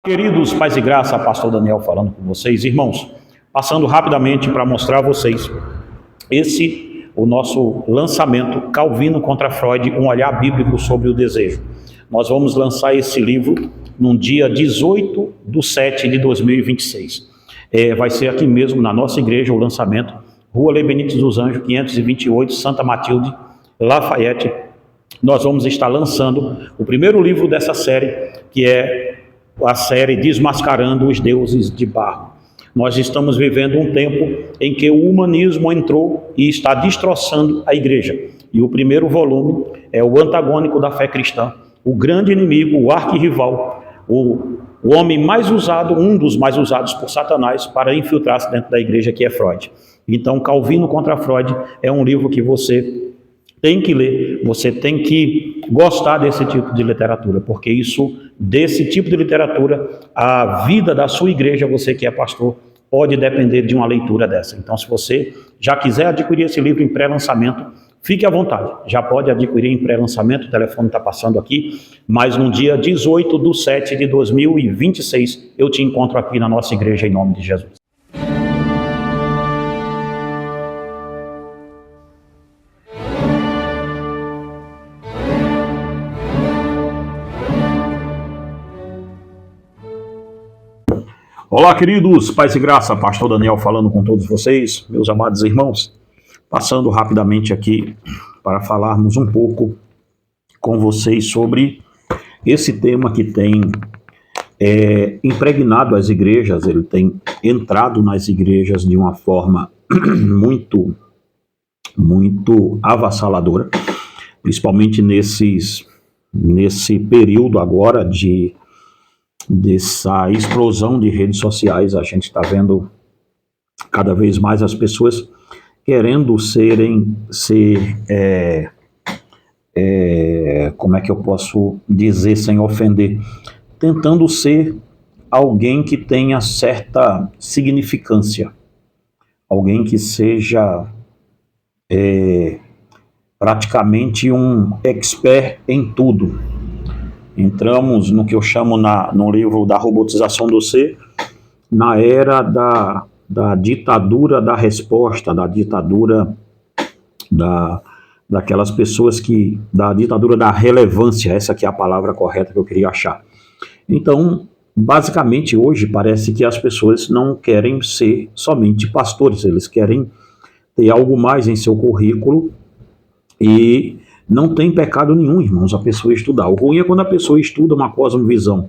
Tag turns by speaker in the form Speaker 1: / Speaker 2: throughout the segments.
Speaker 1: Queridos pais e graça, pastor Daniel falando com vocês, irmãos, passando rapidamente para mostrar a vocês o nosso lançamento, Calvino contra Freud, um olhar bíblico sobre o desejo. Nós vamos lançar esse livro no dia 18/7/2026. Vai ser aqui mesmo na nossa igreja o lançamento, Rua Lei Benítez dos Anjos, 528, Santa Matilde, Lafayette. Nós vamos estar lançando o primeiro livro dessa série, que é a série Desmascarando os Deuses de Barro. Nós estamos vivendo um tempo em que o humanismo entrou e está destroçando a igreja. E o primeiro volume é o antagônico da fé cristã, o grande inimigo, o arquirrival, o homem mais usado, um dos mais usados por Satanás para infiltrar-se dentro da igreja, que é Freud. Então, Calvino contra Freud é um livro que você tem que ler, você tem que gostar desse tipo de literatura, porque desse tipo de literatura, a vida da sua igreja, você que é pastor, pode depender de uma leitura dessa. Então, se você já quiser adquirir esse livro em pré-lançamento, fique à vontade, já pode adquirir em pré-lançamento, o telefone está passando aqui, mas no dia 18/7/2026, eu te encontro aqui na nossa igreja em nome de Jesus. Olá, queridos, paz e graça, pastor Daniel falando com todos vocês, meus amados irmãos, passando rapidamente aqui para falarmos um pouco com vocês sobre esse tema que tem impregnado as igrejas, ele tem entrado nas igrejas de uma forma muito avassaladora, principalmente nesse período agora dessa explosão de redes sociais. A gente está vendo cada vez mais as pessoas querendo como é que eu posso dizer sem ofender, tentando ser alguém que tenha certa significância, alguém que seja praticamente um expert em tudo. Entramos no que eu chamo no livro da robotização do ser, na era da ditadura da resposta, da ditadura daquelas pessoas da ditadura da relevância, essa que é a palavra correta que eu queria achar. Então, basicamente hoje parece que as pessoas não querem ser somente pastores, eles querem ter algo mais em seu currículo e não tem pecado nenhum, irmãos, a pessoa estudar. O ruim é quando a pessoa estuda uma cosmovisão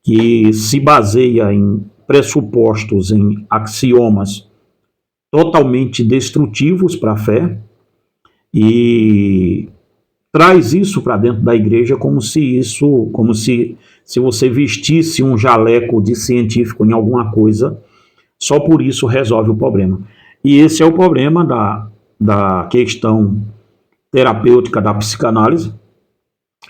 Speaker 1: que se baseia em pressupostos, em axiomas totalmente destrutivos para a fé e traz isso para dentro da igreja como se você vestisse um jaleco de científico em alguma coisa, só por isso resolve o problema. E esse é o problema da questão terapêutica da psicanálise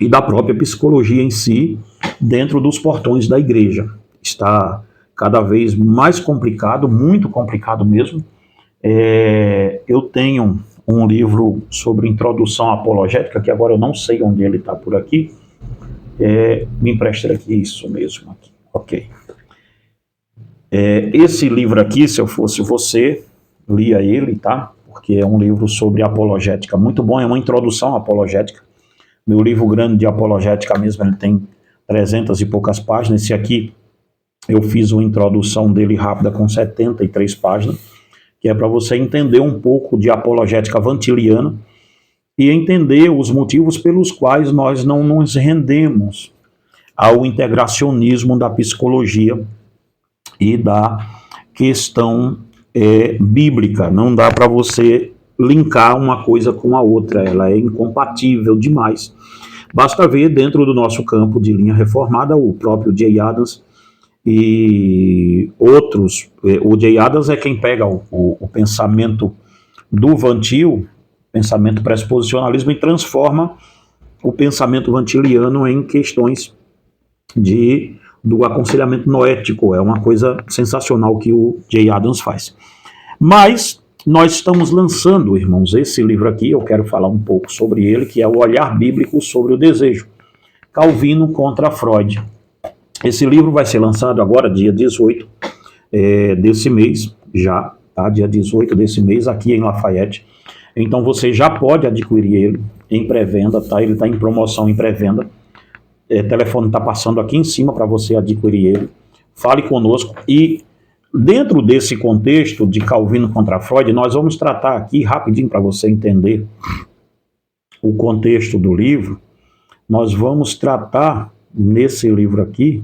Speaker 1: e da própria psicologia em si, dentro dos portões da igreja. Está cada vez mais complicado, muito complicado mesmo. Eu tenho um livro sobre introdução apologética, que agora eu não sei onde ele está por aqui. Me empresta aqui, isso mesmo. Aqui. Ok. Esse livro aqui, se eu fosse você, lia ele, tá? Porque é um livro sobre apologética muito bom, é uma introdução à apologética. Meu livro grande de apologética mesmo, ele tem 300 e poucas páginas. Esse aqui, eu fiz uma introdução dele rápida com 73 páginas, que é para você entender um pouco de apologética vantiliana e entender os motivos pelos quais nós não nos rendemos ao integracionismo da psicologia e da questão bíblica. Não dá para você linkar uma coisa com a outra, ela é incompatível demais. Basta ver dentro do nosso campo de linha reformada o próprio Jay Adams e outros. O Jay Adams é quem pega o pensamento do Vantil, pensamento pressuposicionalismo, e transforma o pensamento vantiliano em questões do aconselhamento noético. É uma coisa sensacional que o Jay Adams faz. Mas nós estamos lançando, irmãos, esse livro aqui, eu quero falar um pouco sobre ele, que é o olhar bíblico sobre o desejo. Calvino contra Freud. Esse livro vai ser lançado agora, dia 18 desse mês, já, tá? Dia 18 desse mês, aqui em Lafayette. Então você já pode adquirir ele em pré-venda, tá? Ele está em promoção em pré-venda. O telefone está passando aqui em cima para você adquirir ele. Fale conosco. E dentro desse contexto de Calvino contra Freud, nós vamos tratar aqui rapidinho para você entender o contexto do livro. Nós vamos tratar nesse livro aqui,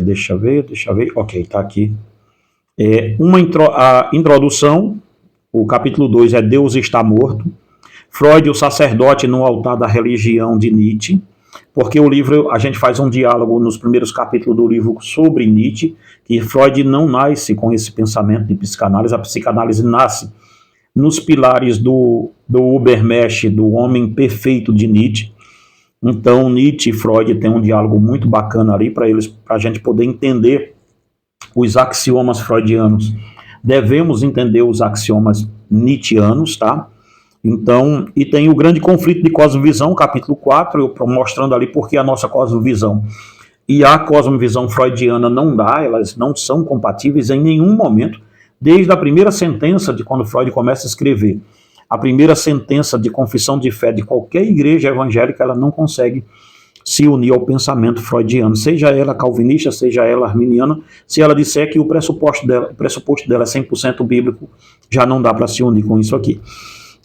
Speaker 1: deixa eu ver, ok, está aqui. A introdução, o capítulo 2 é Deus está morto. Freud, o sacerdote no altar da religião de Nietzsche, porque o livro, a gente faz um diálogo nos primeiros capítulos do livro sobre Nietzsche, que Freud não nasce com esse pensamento de psicanálise, a psicanálise nasce nos pilares do Übermensch, do homem perfeito de Nietzsche. Então Nietzsche e Freud têm um diálogo muito bacana ali para a gente poder entender os axiomas freudianos. Devemos entender os axiomas nietzschianos, tá? Então, e tem o grande conflito de cosmovisão, capítulo 4, eu mostrando ali porque a nossa cosmovisão e a cosmovisão freudiana não dá, elas não são compatíveis em nenhum momento, desde a primeira sentença de quando Freud começa a escrever. A primeira sentença de confissão de fé de qualquer igreja evangélica, ela não consegue se unir ao pensamento freudiano, seja ela calvinista, seja ela arminiana. Se ela disser que o pressuposto dela é 100% bíblico, já não dá para se unir com isso aqui.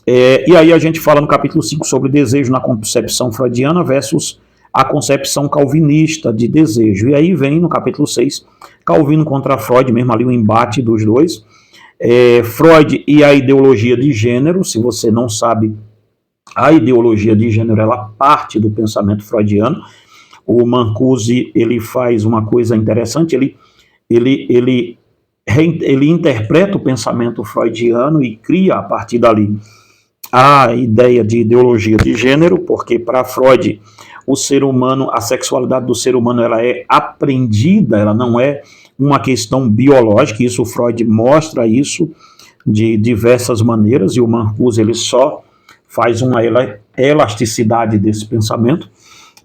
Speaker 1: E aí a gente fala no capítulo 5 sobre desejo na concepção freudiana versus a concepção calvinista de desejo. E aí vem no capítulo 6, Calvino contra Freud, mesmo ali o embate dos dois. Freud e a ideologia de gênero. Se você não sabe, a ideologia de gênero, ela parte do pensamento freudiano. O Mancusi, ele faz uma coisa interessante, ele interpreta o pensamento freudiano e cria a partir dali a ideia de ideologia de gênero, porque para Freud o ser humano, a sexualidade do ser humano, ela é aprendida, ela não é uma questão biológica. Isso Freud mostra isso de diversas maneiras, e o Mancusi ele só faz uma elasticidade desse pensamento,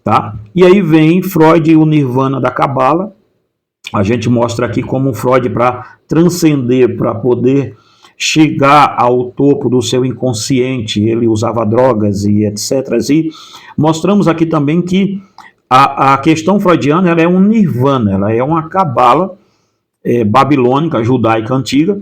Speaker 1: tá? E aí vem Freud e o Nirvana da Cabala. A gente mostra aqui como Freud, para transcender, para poder chegar ao topo do seu inconsciente, ele usava drogas e etc. E mostramos aqui também que a questão freudiana, ela é um nirvana, ela é uma cabala babilônica, judaica antiga,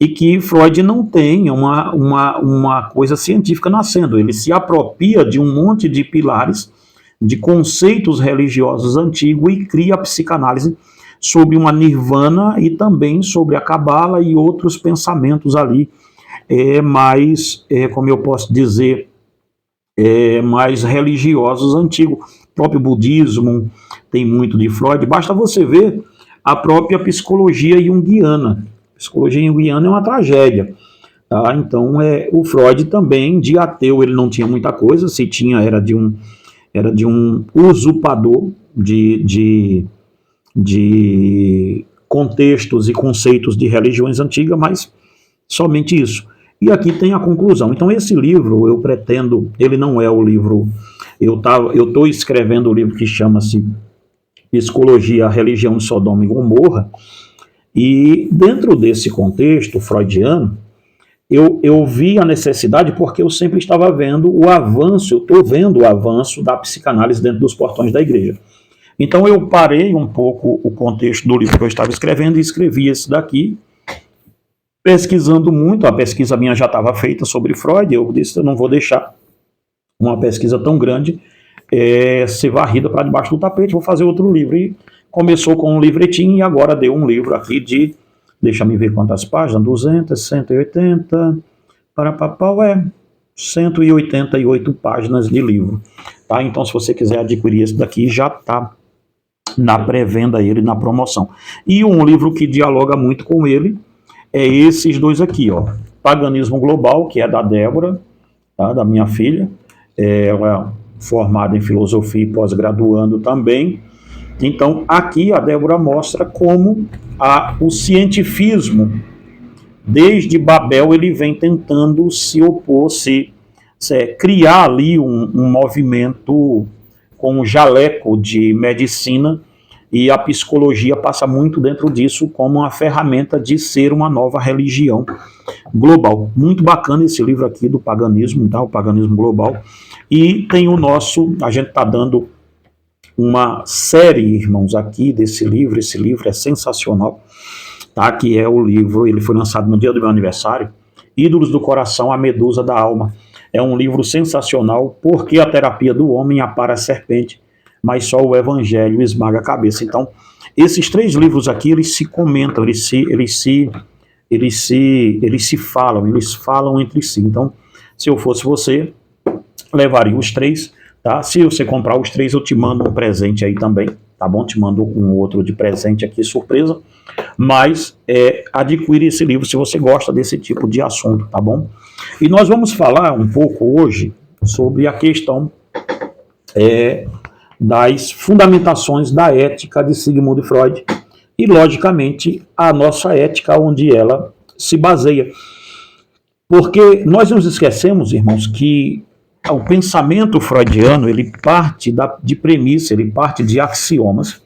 Speaker 1: e que Freud não tem uma coisa científica nascendo. Ele se apropria de um monte de pilares, de conceitos religiosos antigos, e cria a psicanálise sobre uma nirvana e também sobre a cabala e outros pensamentos ali, como eu posso dizer, mais religiosos antigos. O próprio budismo tem muito de Freud. Basta você ver a própria psicologia junguiana. A psicologia junguiana é uma tragédia, tá? Então, o Freud também, de ateu, ele não tinha muita coisa. Se tinha, era de um usurpador de contextos e conceitos de religiões antigas, mas somente isso. E aqui tem a conclusão. Então esse livro, eu pretendo, ele não é o livro, eu estou escrevendo o livro que chama-se Psicologia, a Religião de Sodoma e Gomorra, e dentro desse contexto freudiano, eu vi a necessidade, porque eu sempre estava vendo o avanço, eu estou vendo o avanço da psicanálise dentro dos portões da igreja. Então eu parei um pouco o contexto do livro que eu estava escrevendo e escrevi esse daqui, pesquisando muito. A pesquisa minha já estava feita sobre Freud. Eu disse, eu não vou deixar uma pesquisa tão grande ser varrida para debaixo do tapete, vou fazer outro livro. E começou com um livretinho e agora deu um livro aqui de, deixa me ver quantas páginas, 200, 180, 188 páginas de livro. Tá? Então se você quiser adquirir esse daqui, já está na pré-venda ele, na promoção. E um livro que dialoga muito com ele é esses dois aqui, ó. Paganismo Global, que é da Débora, tá? Da minha filha. Ela é formada em filosofia e pós-graduando também. Então, aqui a Débora mostra como o cientifismo, desde Babel, ele vem tentando se opor, criar ali um movimento com um jaleco de medicina, e a psicologia passa muito dentro disso como uma ferramenta de ser uma nova religião global. Muito bacana esse livro aqui do paganismo, tá? O paganismo global. E tem o nosso, a gente está dando uma série, irmãos, aqui desse livro. Esse livro é sensacional, tá? Que é o livro, ele foi lançado no dia do meu aniversário, Ídolos do Coração, a Medusa da Alma. É um livro sensacional, porque a terapia do homem apara a serpente, mas só o evangelho esmaga a cabeça. Então, esses 3 livros aqui, eles se comentam, eles falam entre si. Então, se eu fosse você, levaria os 3, tá? Se você comprar os 3, eu te mando um presente aí também, tá bom? Te mando um outro de presente aqui, surpresa. Mas adquire esse livro se você gosta desse tipo de assunto, tá bom? E nós vamos falar um pouco hoje sobre a questão das fundamentações da ética de Sigmund Freud e, logicamente, a nossa ética, onde ela se baseia. Porque nós nos esquecemos, irmãos, que o pensamento freudiano, ele parte de premissa, ele parte de axiomas,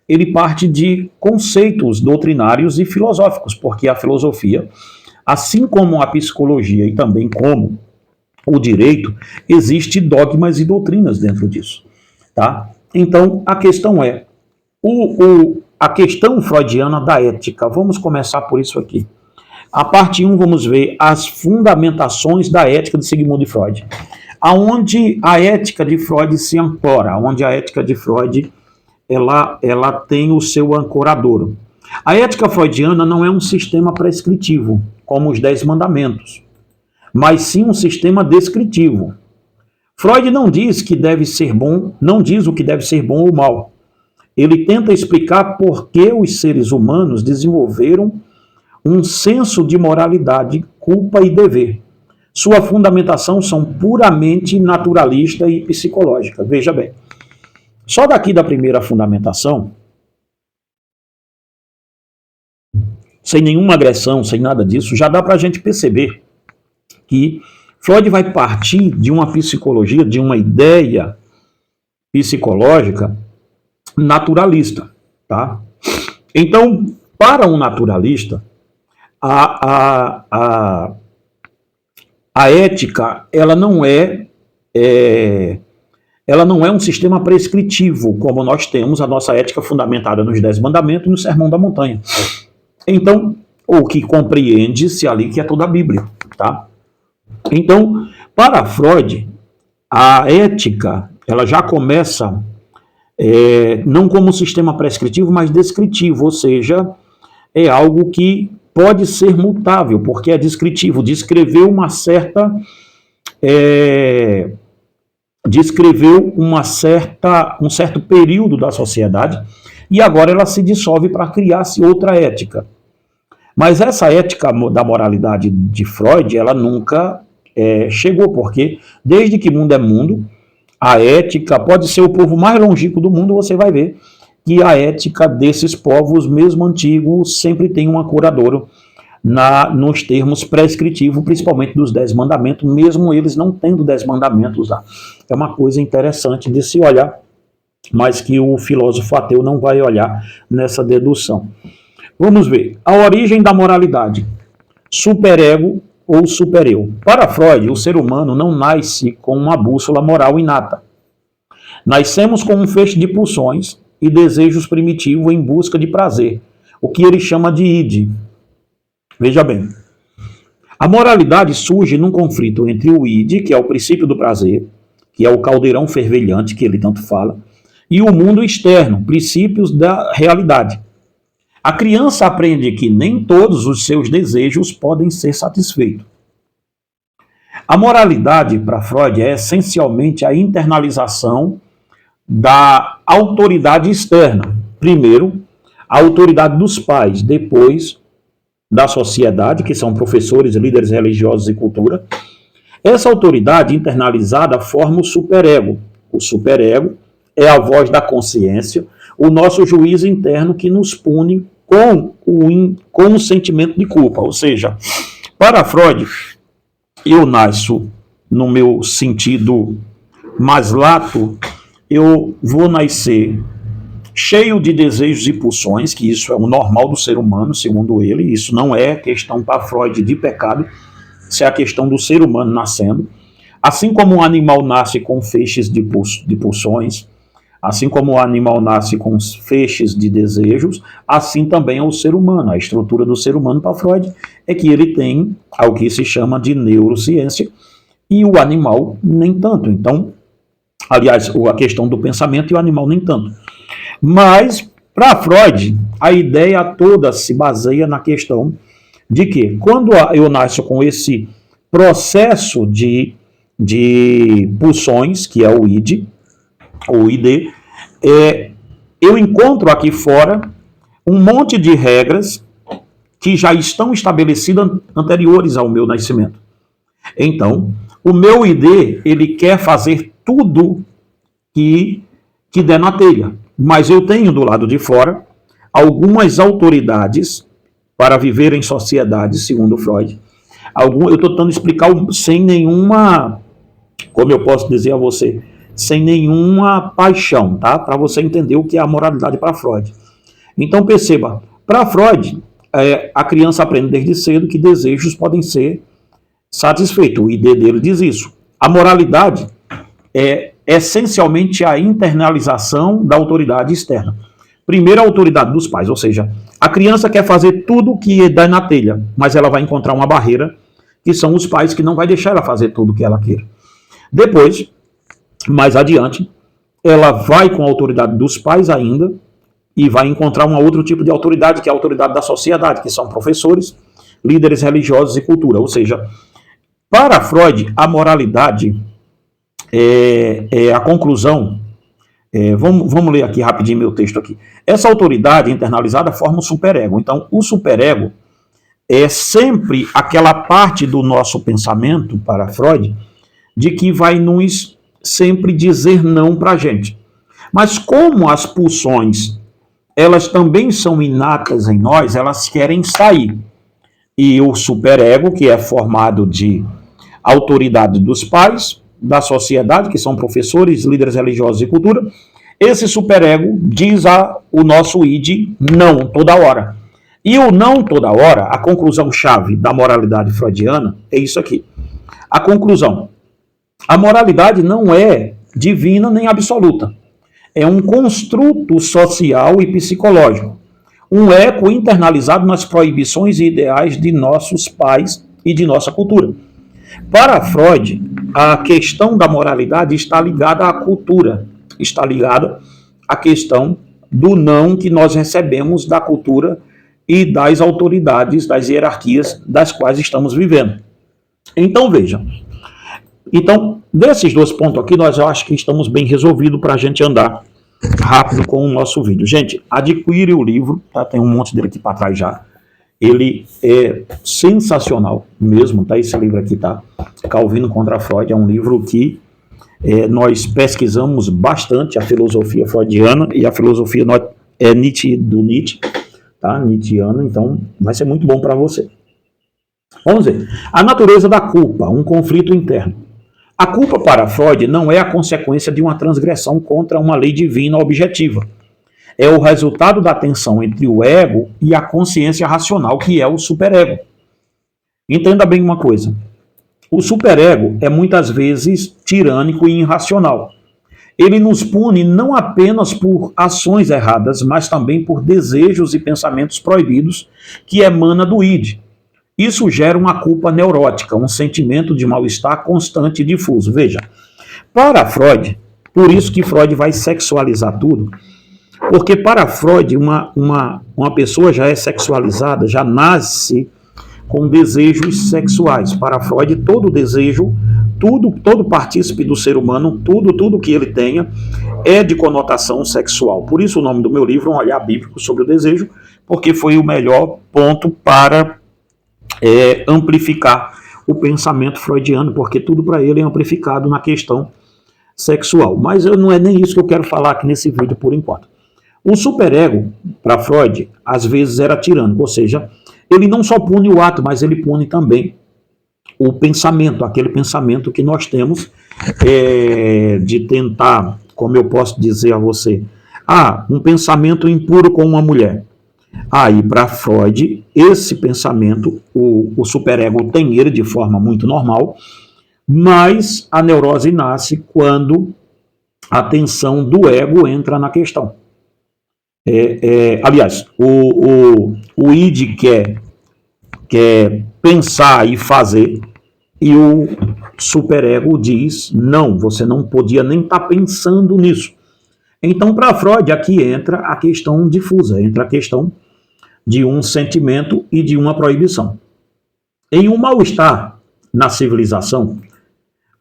Speaker 1: ele parte de conceitos doutrinários e filosóficos, porque a filosofia, assim como a psicologia e também como o direito, existe dogmas e doutrinas dentro disso. Tá? Então, a questão é, a questão freudiana da ética. Vamos começar por isso aqui. A parte 1, vamos ver as fundamentações da ética de Sigmund Freud. Aonde a ética de Freud se ancora, onde a ética de Freud ela tem o seu ancoradouro. A ética freudiana não é um sistema prescritivo, como os 10 mandamentos, mas sim um sistema descritivo. Freud não diz que deve ser bom, não diz o que deve ser bom ou mal. Ele tenta explicar por que os seres humanos desenvolveram um senso de moralidade, culpa e dever. Sua fundamentação são puramente naturalista e psicológica. Veja bem, só daqui da primeira fundamentação, sem nenhuma agressão, sem nada disso, já dá para a gente perceber que Freud vai partir de uma psicologia, de uma ideia psicológica naturalista, tá? Então, para um naturalista, a ética, ela não é um sistema prescritivo, como nós temos a nossa ética fundamentada nos 10 mandamentos e no Sermão da Montanha. Então, o que compreende-se ali que é toda a Bíblia, tá? Então, para Freud, a ética, ela já começa não como sistema prescritivo, mas descritivo, ou seja, é algo que pode ser mutável, porque é descritivo, descreveu um certo período da sociedade, e agora ela se dissolve para criar-se outra ética. Mas essa ética da moralidade de Freud, ela nunca chegou, porque desde que mundo é mundo, a ética pode ser o povo mais longínquo do mundo, você vai ver que a ética desses povos, mesmo antigos, sempre tem um ancoradouro nos termos prescritivos, principalmente dos 10 mandamentos, mesmo eles não tendo 10 mandamentos lá. É uma coisa interessante de se olhar, mas que o filósofo ateu não vai olhar nessa dedução. Vamos ver. A origem da moralidade. Superego ou supereu. Para Freud, o ser humano não nasce com uma bússola moral inata. Nascemos com um feixe de pulsões e desejos primitivos em busca de prazer, o que ele chama de id. Veja bem, a moralidade surge num conflito entre o id, que é o princípio do prazer, que é o caldeirão fervilhante que ele tanto fala, e o mundo externo, princípios da realidade. A criança aprende que nem todos os seus desejos podem ser satisfeitos. A moralidade, para Freud, é essencialmente a internalização da autoridade externa. Primeiro, a autoridade dos pais, depois da sociedade, que são professores, líderes religiosos e cultura. Essa autoridade internalizada forma o superego. O superego é a voz da consciência, o nosso juiz interno que nos pune com o sentimento de culpa. Ou seja, para Freud, eu nasço no meu sentido mais lato eu vou nascer cheio de desejos e pulsões, que isso é o normal do ser humano, segundo ele. Isso não é questão para Freud de pecado, isso é a questão do ser humano nascendo. Assim como um animal nasce com feixes de pulsões, assim como o animal nasce com feixes de desejos, assim também é o ser humano. A estrutura do ser humano para Freud é que ele tem o que se chama de neurociência, e o animal nem tanto. Então, aliás, a questão do pensamento e o animal nem tanto. Mas, para Freud, a ideia toda se baseia na questão de que, quando eu nasço com esse processo de pulsões, que é o id, ou id, eu encontro aqui fora um monte de regras que já estão estabelecidas anteriores ao meu nascimento. Então, o meu id, ele quer fazer tudo que der na telha. Mas eu tenho do lado de fora algumas autoridades para viver em sociedade, segundo Freud. Eu estou tentando explicar sem nenhuma, como eu posso dizer a você, sem nenhuma paixão, tá? Para você entender o que é a moralidade para Freud. Então perceba, para Freud, a criança aprende desde cedo que desejos podem ser satisfeitos. O ID dele diz isso. A moralidade é essencialmente a internalização da autoridade externa. Primeiro, a autoridade dos pais, ou seja, a criança quer fazer tudo o que dá na telha, mas ela vai encontrar uma barreira, que são os pais que não vai deixar ela fazer tudo o que ela quer. Depois, mais adiante, ela vai com a autoridade dos pais ainda, e vai encontrar um outro tipo de autoridade, que é a autoridade da sociedade, que são professores, líderes religiosos e cultura. Ou seja, para Freud, a moralidade é a conclusão. Vamos ler aqui rapidinho meu texto aqui. Essa autoridade internalizada forma o superego. Então, o superego é sempre aquela parte do nosso pensamento, para Freud, de que vai nos sempre dizer não para a gente. Mas como as pulsões, elas também são inatas em nós, elas querem sair. E o superego, que é formado de autoridade dos pais, da sociedade, que são professores, líderes religiosos e cultura, esse superego diz o nosso id não toda hora. E o não toda hora, a conclusão-chave da moralidade freudiana é isso aqui. A conclusão: a moralidade não é divina nem absoluta. É um construto social e psicológico, um eco internalizado nas proibições e ideais de nossos pais e de nossa cultura. Para Freud, a questão da moralidade está ligada à cultura, está ligada à questão do não que nós recebemos da cultura e das autoridades, das hierarquias das quais estamos vivendo. Então, vejam. Então, desses dois pontos aqui, nós acho que estamos bem resolvidos para a gente andar rápido com o nosso vídeo. Gente, adquire o livro, tá? Tem um monte dele aqui para trás já. Ele é sensacional mesmo, tá? Esse livro aqui, tá? Calvino contra Freud, é um livro que nós pesquisamos bastante a filosofia freudiana e a filosofia Nietzsche, do Nietzsche, tá? Nietzscheana, então vai ser muito bom para você. Vamos ver. A natureza da culpa, um conflito interno. A culpa para Freud não é a consequência de uma transgressão contra uma lei divina objetiva. É o resultado da tensão entre o ego e a consciência racional, que é o superego. Entenda bem uma coisa. O superego é muitas vezes tirânico e irracional. Ele nos pune não apenas por ações erradas, mas também por desejos e pensamentos proibidos que emana do id. Isso gera uma culpa neurótica, um sentimento de mal-estar constante e difuso. Veja, para Freud, por isso que Freud vai sexualizar tudo, porque para Freud uma pessoa já é sexualizada, já nasce com desejos sexuais. Para Freud, todo desejo, todo partícipe do ser humano, tudo que ele tenha é de conotação sexual. Por isso o nome do meu livro é Um Olhar Bíblico sobre o Desejo, porque foi o melhor ponto para amplificar o pensamento freudiano, porque tudo para ele é amplificado na questão sexual. Mas não é nem isso que eu quero falar aqui nesse vídeo por enquanto. O superego, para Freud, às vezes era tirânico, ou seja, ele não só pune o ato, mas ele pune também o pensamento, aquele pensamento que nós temos de tentar como eu posso dizer a você, um pensamento impuro com uma mulher. Aí, para Freud, esse pensamento, o superego tem ele de forma muito normal, mas a neurose nasce quando a tensão do ego entra na questão. Aliás, o id quer pensar e fazer, e o superego diz, não, você não podia nem estar pensando nisso. Então, para Freud, aqui entra a questão difusa, entra a questão de um sentimento e de uma proibição. Em um mal-estar na civilização,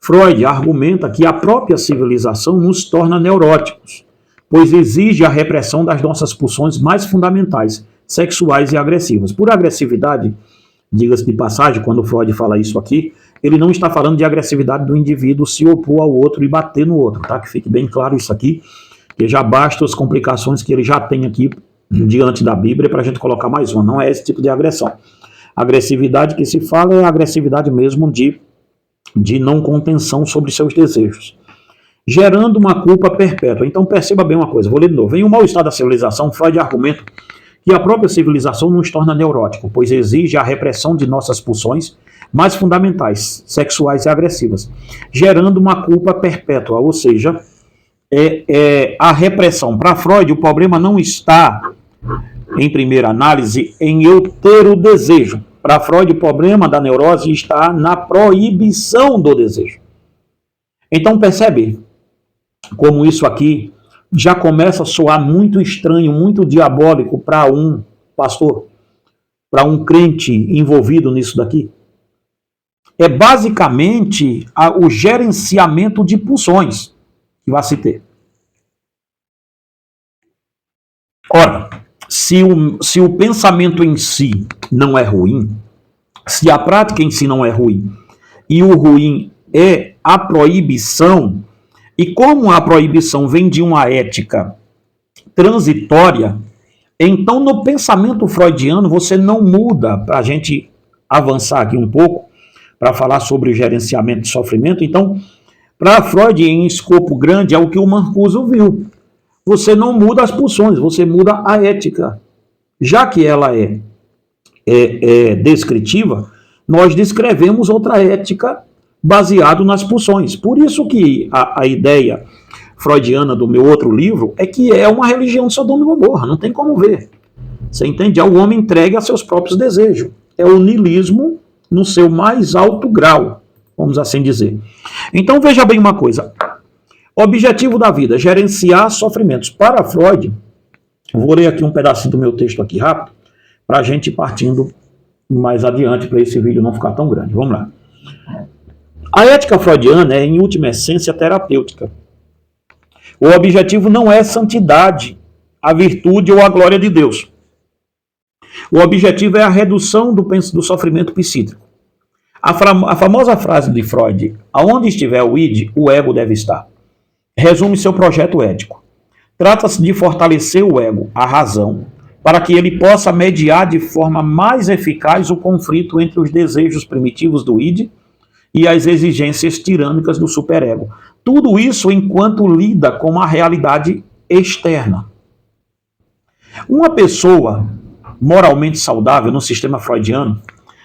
Speaker 1: Freud argumenta que a própria civilização nos torna neuróticos, pois exige a repressão das nossas pulsões mais fundamentais, sexuais e agressivas. Por agressividade, diga-se de passagem, quando Freud fala isso aqui, ele não está falando de agressividade do indivíduo se opor ao outro e bater no outro, tá? Que fique bem claro isso aqui, que já basta as complicações que ele já tem aqui diante da Bíblia para a gente colocar mais uma. Não é esse tipo de agressão. A agressividade que se fala é a agressividade mesmo de não contenção sobre seus desejos, gerando uma culpa perpétua. Então perceba bem uma coisa, vou ler de novo. Em um mal-estar da civilização, Freud argumenta que a própria civilização nos torna neurótico, pois exige a repressão de nossas pulsões mais fundamentais, sexuais e agressivas, gerando uma culpa perpétua, ou seja, a repressão. Para Freud, o problema não está, em primeira análise, em eu ter o desejo. Para Freud, o problema da neurose está na proibição do desejo. Então percebe como isso aqui já começa a soar muito estranho, muito diabólico para um pastor, para um crente envolvido nisso daqui? É basicamente o gerenciamento de pulsões que vai se ter. Ora, se o pensamento em si não é ruim, se a prática em si não é ruim, e o ruim é a proibição, e como a proibição vem de uma ética transitória, então no pensamento freudiano você não muda, para a gente avançar aqui um pouco, para falar sobre o gerenciamento de sofrimento. Então, para Freud, em escopo grande, é o que o Mancuso viu. Você não muda as pulsões, você muda a ética. Já que ela é descritiva, nós descrevemos outra ética baseado nas pulsões. Por isso que a ideia freudiana do meu outro livro é que é uma religião de Sodoma e Gomorra, não tem como ver. Você entende? É o homem entregue a seus próprios desejos. É o niilismo no seu mais alto grau, vamos assim dizer. Então veja bem uma coisa. Objetivo da vida, gerenciar sofrimentos. Para Freud, vou ler aqui um pedacinho do meu texto aqui rápido, para a gente ir partindo mais adiante, para esse vídeo não ficar tão grande. Vamos lá. A ética freudiana é, em última essência, terapêutica. O objetivo não é santidade, a virtude ou a glória de Deus. O objetivo é a redução do sofrimento psíquico. A famosa frase de Freud, aonde estiver o id, o ego deve estar, resume seu projeto ético. Trata-se de fortalecer o ego, a razão, para que ele possa mediar de forma mais eficaz o conflito entre os desejos primitivos do id e as exigências tirânicas do superego. Tudo isso enquanto lida com a realidade externa. Uma pessoa moralmente saudável no sistema freudiano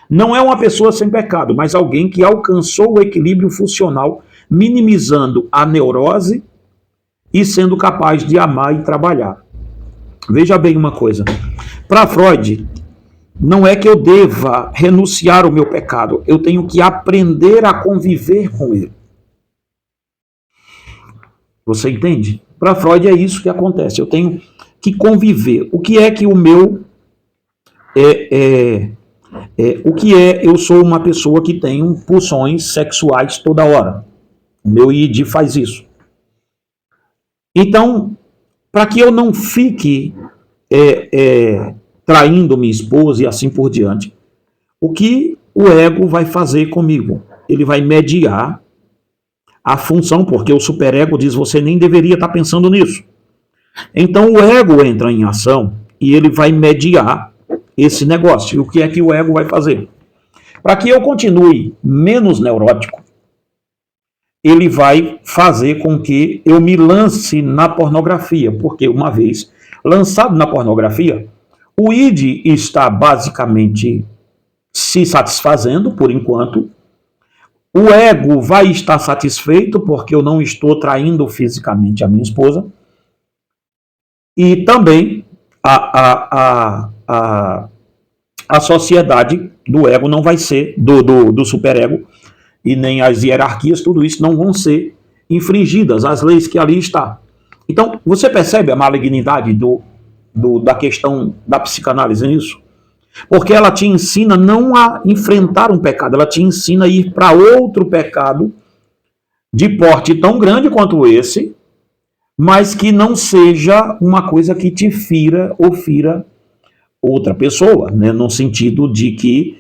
Speaker 1: não é uma pessoa sem pecado, mas alguém que alcançou o equilíbrio funcional, minimizando a neurose e sendo capaz de amar e trabalhar. Veja bem uma coisa. Para Freud, não é que eu deva renunciar ao meu pecado, eu tenho que aprender a conviver com ele. Você entende? Para Freud é isso que acontece, eu tenho que conviver. O que é que o meu o que é? Eu sou uma pessoa que tem pulsões sexuais toda hora. O meu id faz isso. Então, para que eu não fique traindo minha esposa e assim por diante, o que o ego vai fazer comigo? Ele vai mediar a função, porque o superego diz, você nem deveria estar pensando nisso. Então o ego entra em ação e ele vai mediar esse negócio. E o que é que o ego vai fazer? Para que eu continue menos neurótico, ele vai fazer com que eu me lance na pornografia, porque uma vez lançado na pornografia, o id está basicamente se satisfazendo por enquanto, o ego vai estar satisfeito porque eu não estou traindo fisicamente a minha esposa, e também a sociedade do ego não vai ser, do superego, e nem as hierarquias, tudo isso não vão ser infringidas, as leis que ali estão. Então, você percebe a malignidade da questão da psicanálise nisso? Porque ela te ensina não a enfrentar um pecado, ela te ensina a ir para outro pecado de porte tão grande quanto esse, mas que não seja uma coisa que te fira ou fira outra pessoa, né? No sentido de que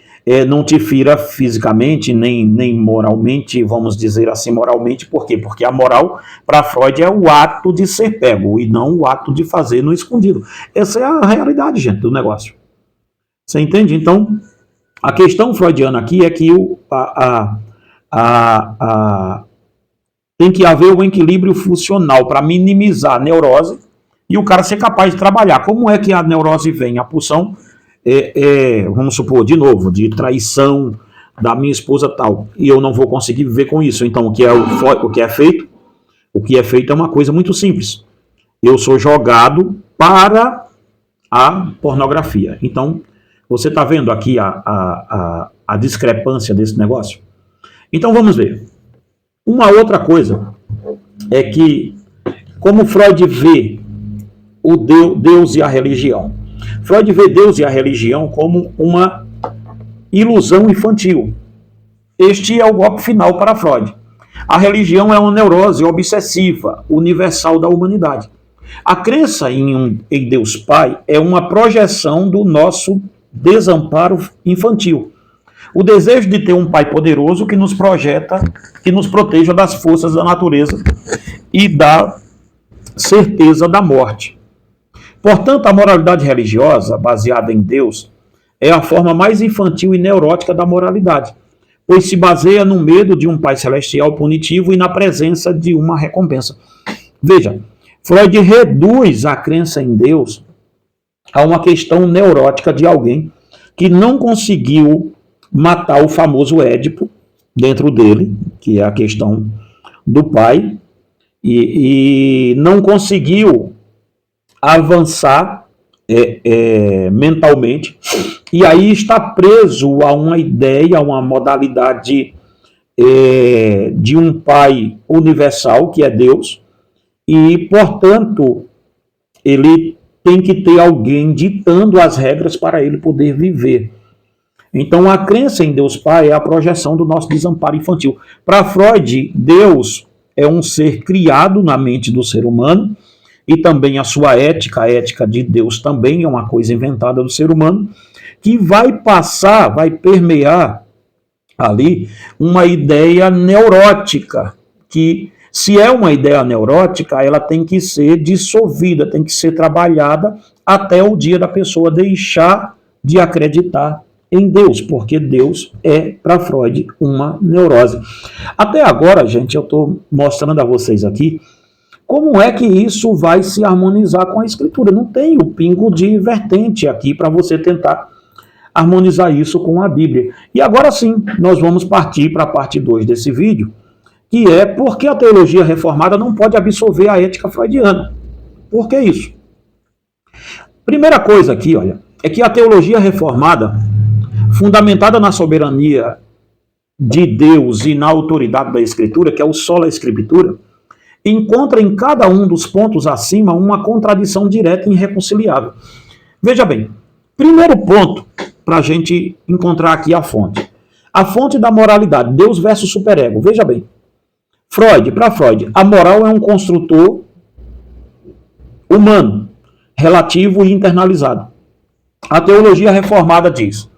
Speaker 1: não te fira fisicamente, nem moralmente, vamos dizer assim, moralmente. Por quê? Porque a moral, para Freud, é o ato de ser pego, e não o ato de fazer no escondido. Essa é a realidade, gente, do negócio. Você entende? Então, a questão freudiana aqui é que tem que haver um equilíbrio funcional para minimizar a neurose e o cara ser capaz de trabalhar. Como é que a neurose vem? A pulsão, vamos supor, de novo, de traição da minha esposa tal, e eu não vou conseguir viver com isso. Então, o que é feito? O que é feito é uma coisa muito simples. Eu sou jogado para a pornografia. Então, você está vendo aqui a discrepância desse negócio? Então, vamos ver. Uma outra coisa é que, como Freud vê o Deus e a religião. Freud vê Deus e a religião como uma ilusão infantil. Este é o golpe final para Freud. A religião é uma neurose obsessiva, universal da humanidade. A crença em Deus Pai é uma projeção do nosso desamparo infantil. O desejo de ter um pai poderoso que nos projeta, que nos proteja das forças da natureza e da certeza da morte. Portanto, a moralidade religiosa, baseada em Deus, é a forma mais infantil e neurótica da moralidade, pois se baseia no medo de um pai celestial punitivo e na presença de uma recompensa. Veja, Freud reduz a crença em Deus a uma questão neurótica de alguém que não conseguiu matar o famoso Édipo dentro dele, que é a questão do pai, e não conseguiu avançar mentalmente, e aí está preso a uma ideia, a uma modalidade de um pai universal, que é Deus, e, portanto, ele tem que ter alguém ditando as regras para ele poder viver. Então, a crença em Deus Pai é a projeção do nosso desamparo infantil. Para Freud, Deus é um ser criado na mente do ser humano, e também a sua ética, a ética de Deus também é uma coisa inventada do ser humano, que vai passar, vai permear ali uma ideia neurótica, que se é uma ideia neurótica, ela tem que ser dissolvida, tem que ser trabalhada até o dia da pessoa deixar de acreditar em Deus, porque Deus é, para Freud, uma neurose. Até agora, gente, eu estou mostrando a vocês aqui como é que isso vai se harmonizar com a Escritura. Não tem o pingo de vertente aqui para você tentar harmonizar isso com a Bíblia. E agora sim, nós vamos partir para a parte 2 desse vídeo, que é por que a teologia reformada não pode absorver a ética freudiana. Por que isso? Primeira coisa aqui, olha, é que a teologia reformada, fundamentada na soberania de Deus e na autoridade da Escritura, que é o sola Escritura, encontra em cada um dos pontos acima uma contradição direta e irreconciliável. Veja bem, primeiro ponto para a gente encontrar aqui a fonte da moralidade, Deus versus superego. Veja bem, para Freud, a moral é um construtor humano, relativo e internalizado. A teologia reformada diz: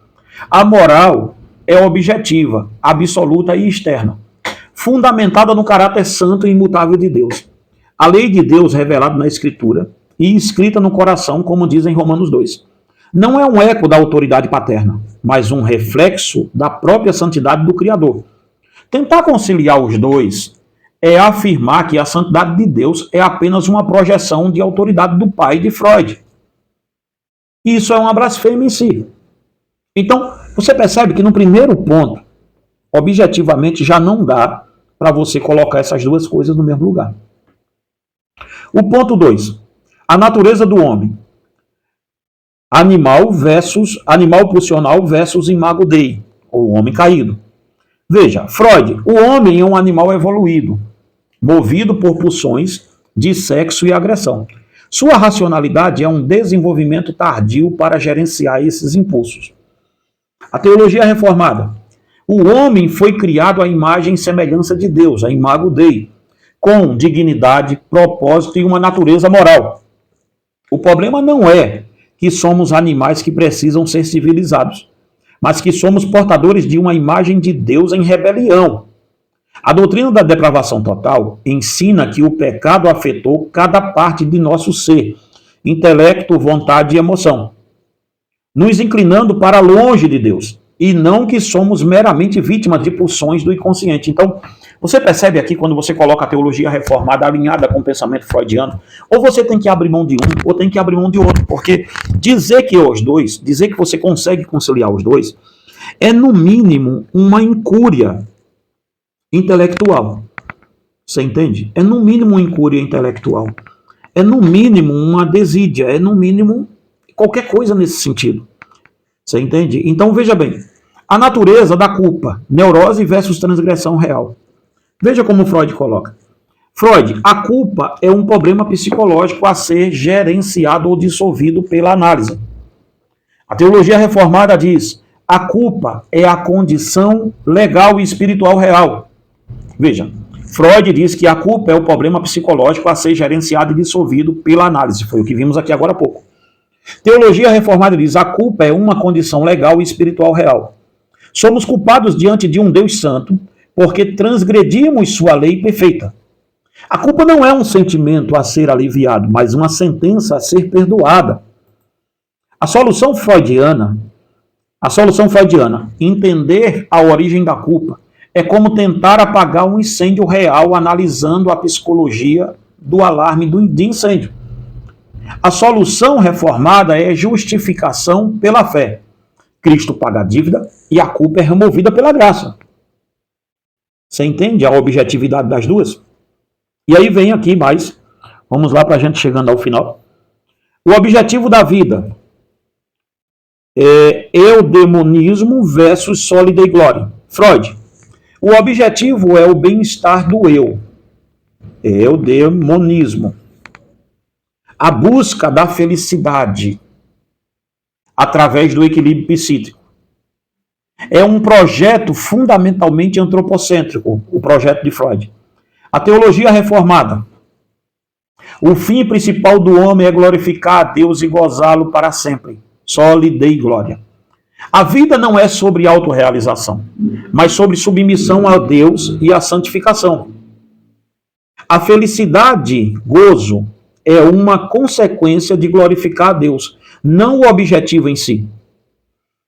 Speaker 1: a moral é objetiva, absoluta e externa, fundamentada no caráter santo e imutável de Deus. A lei de Deus revelada na Escritura e escrita no coração, como diz em Romanos 2. Não é um eco da autoridade paterna, mas um reflexo da própria santidade do Criador. Tentar conciliar os dois é afirmar que a santidade de Deus é apenas uma projeção de autoridade do pai de Freud. Isso é uma blasfêmia em si. Então, você percebe que no primeiro ponto, objetivamente, já não dá para você colocar essas duas coisas no mesmo lugar. O ponto 2. A natureza do homem. Animal pulsional versus imago Dei, ou homem caído. Veja, Freud, o homem é um animal evoluído, movido por pulsões de sexo e agressão. Sua racionalidade é um desenvolvimento tardio para gerenciar esses impulsos. A teologia reformada. O homem foi criado à imagem e semelhança de Deus, a imago Dei, com dignidade, propósito e uma natureza moral. O problema não é que somos animais que precisam ser civilizados, mas que somos portadores de uma imagem de Deus em rebelião. A doutrina da depravação total ensina que o pecado afetou cada parte de nosso ser, intelecto, vontade e emoção, nos inclinando para longe de Deus, e não que somos meramente vítimas de pulsões do inconsciente. Então, você percebe aqui, quando você coloca a teologia reformada alinhada com o pensamento freudiano, ou você tem que abrir mão de um, ou tem que abrir mão de outro, porque dizer que você consegue conciliar os dois, é no mínimo uma incúria intelectual. Você entende? É no mínimo uma incúria intelectual. É no mínimo uma desídia, é no mínimo qualquer coisa nesse sentido. Você entende? Então veja bem, a natureza da culpa, neurose versus transgressão real. Veja como Freud coloca. Freud, a culpa é um problema psicológico a ser gerenciado ou dissolvido pela análise. A teologia reformada diz, a culpa é a condição legal e espiritual real. Veja, Freud diz que a culpa é o problema psicológico a ser gerenciado e dissolvido pela análise. Foi o que vimos aqui agora há pouco. Teologia reformada diz, a culpa é uma condição legal e espiritual real. Somos culpados diante de um Deus santo porque transgredimos sua lei perfeita. A culpa não é um sentimento a ser aliviado, mas uma sentença a ser perdoada. A solução freudiana, entender a origem da culpa, é como tentar apagar um incêndio real analisando a psicologia do alarme de incêndio. A solução reformada é justificação pela fé. Cristo paga a dívida e a culpa é removida pela graça. Você entende a objetividade das duas? E aí vem aqui mais, vamos lá para a gente chegando ao final. O objetivo da vida é eudemonismo versus sólida e glória. Freud, o objetivo é o bem-estar do eu. Eudemonismo. A busca da felicidade através do equilíbrio psíquico. É um projeto fundamentalmente antropocêntrico, o projeto de Freud. A teologia reformada. O fim principal do homem é glorificar a Deus e gozá-lo para sempre. Soli Dei glória. A vida não é sobre autorrealização, mas sobre submissão a Deus e a santificação. A felicidade, gozo, é uma consequência de glorificar a Deus, não o objetivo em si.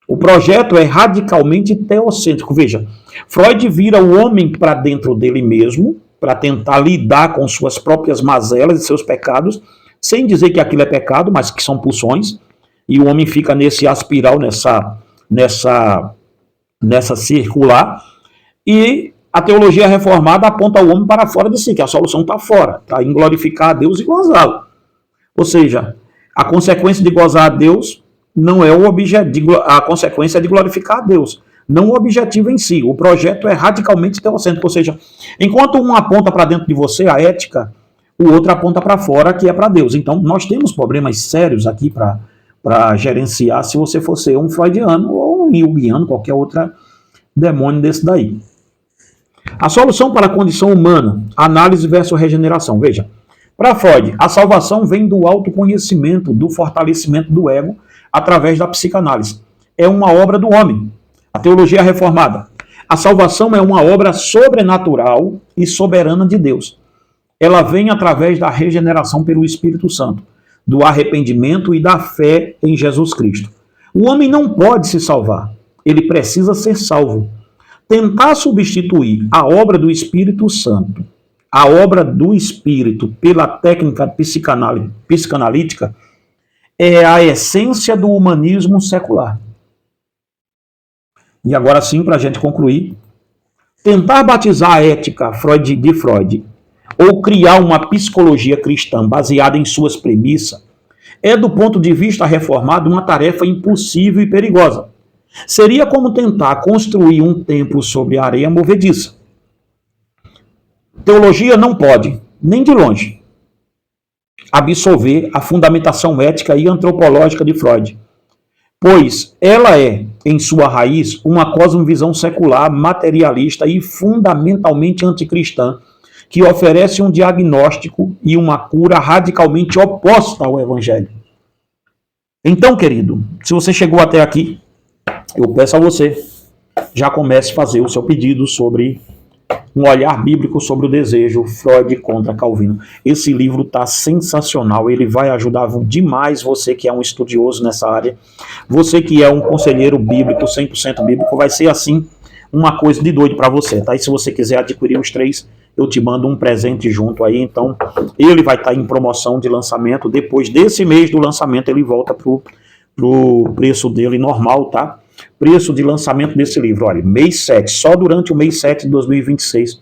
Speaker 1: O projeto é radicalmente teocêntrico. Veja, Freud vira o homem para dentro dele mesmo, para tentar lidar com suas próprias mazelas e seus pecados, sem dizer que aquilo é pecado, mas que são pulsões, e o homem fica nesse aspiral, nessa circular, e a teologia reformada aponta o homem para fora de si, que a solução está fora, está em glorificar a Deus e gozá-lo. Ou seja, a consequência de gozar a Deus não é o objetivo, a consequência é de glorificar a Deus, não o objetivo em si. O projeto é radicalmente teocêntrico, ou seja, enquanto um aponta para dentro de você a ética, o outro aponta para fora, que é para Deus. Então, nós temos problemas sérios aqui para gerenciar se você for ser um freudiano ou um junguiano, qualquer outra demônio desse daí. A solução para a condição humana, análise versus regeneração. Veja, para Freud, a salvação vem do autoconhecimento, do fortalecimento do ego através da psicanálise. É uma obra do homem. A teologia reformada. A salvação é uma obra sobrenatural e soberana de Deus. Ela vem através da regeneração pelo Espírito Santo, do arrependimento e da fé em Jesus Cristo. O homem não pode se salvar, ele precisa ser salvo. Tentar substituir a obra do Espírito Santo, a obra do espírito pela técnica psicanalítica é a essência do humanismo secular. E agora sim, para a gente concluir, tentar batizar a ética de Freud ou criar uma psicologia cristã baseada em suas premissas é, do ponto de vista reformado, uma tarefa impossível e perigosa. Seria como tentar construir um templo sobre a areia movediça. Teologia não pode, nem de longe, absolver a fundamentação ética e antropológica de Freud, pois ela é, em sua raiz, uma cosmovisão secular, materialista e fundamentalmente anticristã, que oferece um diagnóstico e uma cura radicalmente oposta ao Evangelho. Então, querido, se você chegou até aqui, eu peço a você, já comece a fazer o seu pedido sobre um olhar bíblico sobre o desejo, Freud contra Calvino. Esse livro está sensacional, ele vai ajudar demais você que é um estudioso nessa área, você que é um conselheiro bíblico, 100% bíblico, vai ser assim uma coisa de doido para você, tá? E se você quiser adquirir os 3, eu te mando um presente junto aí, então ele vai estar em promoção de lançamento, depois desse mês do lançamento ele volta pro preço dele normal, tá? Preço de lançamento desse livro, olha, mês 7, só durante o mês 7 de 2026,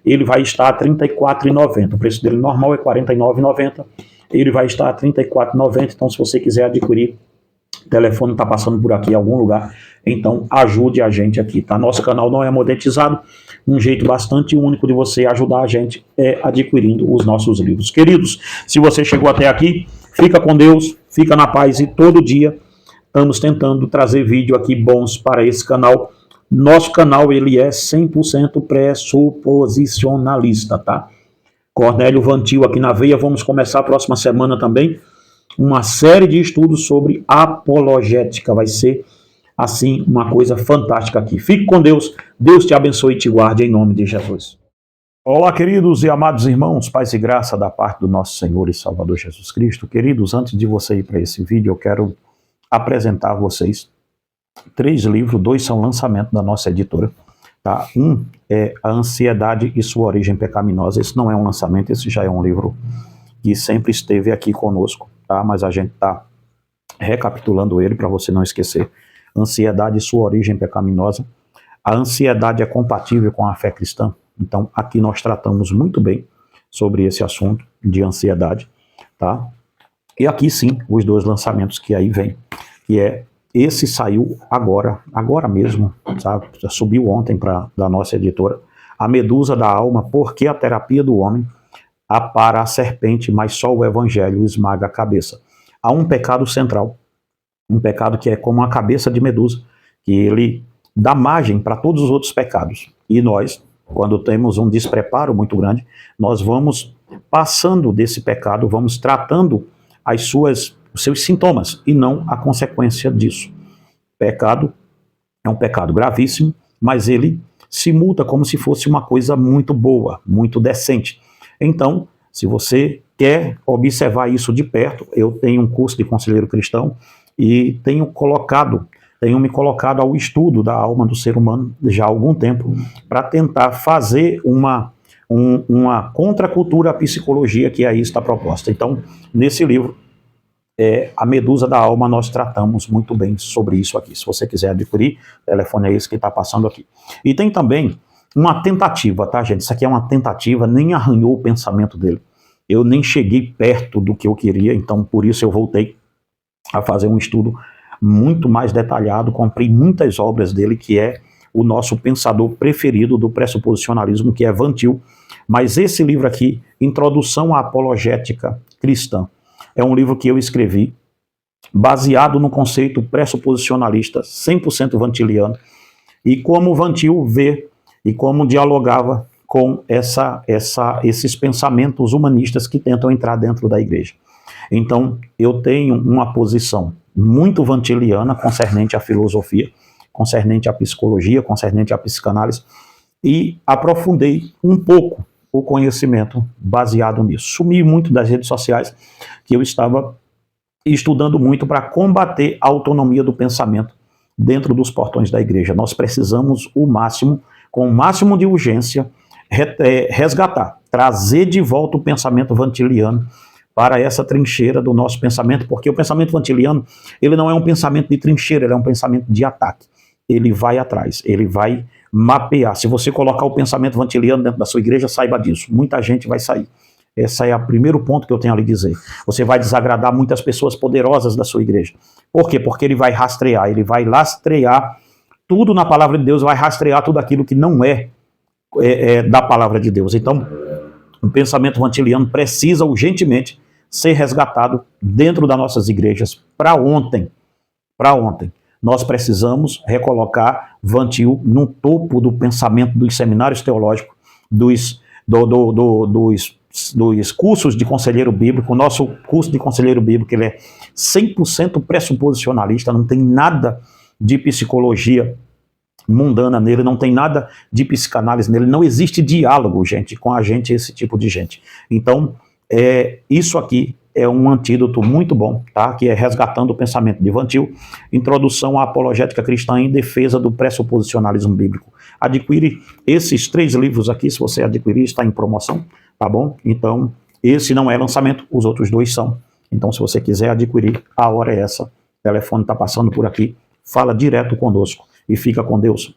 Speaker 1: ele vai estar a R$ 34,90. O preço dele normal é R$ 49,90. Ele vai estar a R$ 34,90. Então, se você quiser adquirir, o telefone está passando por aqui em algum lugar. Então, ajude a gente aqui, tá? Nosso canal não é monetizado. Um jeito bastante único de você ajudar a gente é adquirindo os nossos livros. Queridos, se você chegou até aqui, fica com Deus, fica na paz e todo dia estamos tentando trazer vídeo aqui bons para esse canal. Nosso canal, ele é 100% pressuposicionalista, tá? Cornélio Vantil aqui na veia. Vamos começar a próxima semana também uma série de estudos sobre apologética. Vai ser, assim, uma coisa fantástica aqui. Fique com Deus. Deus te abençoe e te guarde em nome de Jesus. Olá, queridos e amados irmãos, paz e graça da parte do nosso Senhor e Salvador Jesus Cristo. Queridos, antes de você ir para esse vídeo, eu quero apresentar a vocês 3 livros, 2 são lançamento da nossa editora, tá? Um é A Ansiedade e Sua Origem Pecaminosa. Esse não é um lançamento, esse já é um livro que sempre esteve aqui conosco, tá? Mas a gente está recapitulando ele para você não esquecer. Ansiedade e Sua Origem Pecaminosa. A ansiedade é compatível com a fé cristã? Então aqui nós tratamos muito bem sobre esse assunto de ansiedade, tá? E aqui sim, os 2 lançamentos que aí vem, que é, esse saiu agora mesmo, sabe? Já subiu ontem da nossa editora, A Medusa da Alma, porque a terapia do homem apara a serpente, mas só o evangelho esmaga a cabeça. Há um pecado central, um pecado que é como a cabeça de Medusa, que ele dá margem para todos os outros pecados. E nós, quando temos um despreparo muito grande, nós vamos passando desse pecado, vamos tratando os seus sintomas e não a consequência disso. Pecado é um pecado gravíssimo, mas ele se multa como se fosse uma coisa muito boa, muito decente. Então, se você quer observar isso de perto, eu tenho um curso de conselheiro cristão e tenho me colocado ao estudo da alma do ser humano já há algum tempo para tentar fazer uma contracultura à psicologia que aí está proposta. Então, nesse livro, A Medusa da Alma, nós tratamos muito bem sobre isso aqui. Se você quiser adquirir, o telefone é esse que está passando aqui. E tem também uma tentativa, tá, gente? Isso aqui é uma tentativa, nem arranhou o pensamento dele. Eu nem cheguei perto do que eu queria, então por isso eu voltei a fazer um estudo muito mais detalhado, comprei muitas obras dele, que é o nosso pensador preferido do pressuposicionalismo, que é Vantil. Mas esse livro aqui, Introdução à Apologética Cristã, é um livro que eu escrevi baseado no conceito pressuposicionalista 100% vantiliano, e como Vantil vê e como dialogava com esses pensamentos humanistas que tentam entrar dentro da igreja. Então, eu tenho uma posição muito vantiliana concernente à filosofia, concernente à psicologia, concernente à psicanálise, e aprofundei um pouco o conhecimento baseado nisso. Sumi muito das redes sociais, que eu estava estudando muito para combater a autonomia do pensamento dentro dos portões da igreja. Nós precisamos com o máximo de urgência, resgatar trazer de volta o pensamento vantiliano para essa trincheira do nosso pensamento, porque o pensamento vantiliano, ele não é um pensamento de trincheira, ele é um pensamento de ataque. Ele vai atrás, ele vai mapear. Se você colocar o pensamento vantiliano dentro da sua igreja, saiba disso, muita gente vai sair. Esse é o primeiro ponto que eu tenho a lhe dizer. Você vai desagradar muitas pessoas poderosas da sua igreja. Por quê? Porque ele vai rastrear, ele vai lastrear tudo na palavra de Deus, vai rastrear tudo aquilo que não é da palavra de Deus. Então, o pensamento vantiliano precisa urgentemente ser resgatado dentro das nossas igrejas para ontem. Para ontem. Nós precisamos recolocar Vantil no topo do pensamento dos seminários teológicos, dos cursos de conselheiro bíblico. O nosso curso de conselheiro bíblico, ele é 100% pressuposicionalista, não tem nada de psicologia mundana nele, não tem nada de psicanálise nele, não existe diálogo, gente, com a gente, esse tipo de gente. Então, isso aqui é um antídoto muito bom, tá? Que é Resgatando o Pensamento de Vantil, Introdução à Apologética Cristã em Defesa do Pressuposicionalismo Bíblico. Adquire esses 3 livros aqui, se você adquirir, está em promoção, tá bom? Então, esse não é lançamento, os outros 2 são. Então, se você quiser adquirir, a hora é essa. O telefone está passando por aqui, fala direto conosco e fica com Deus.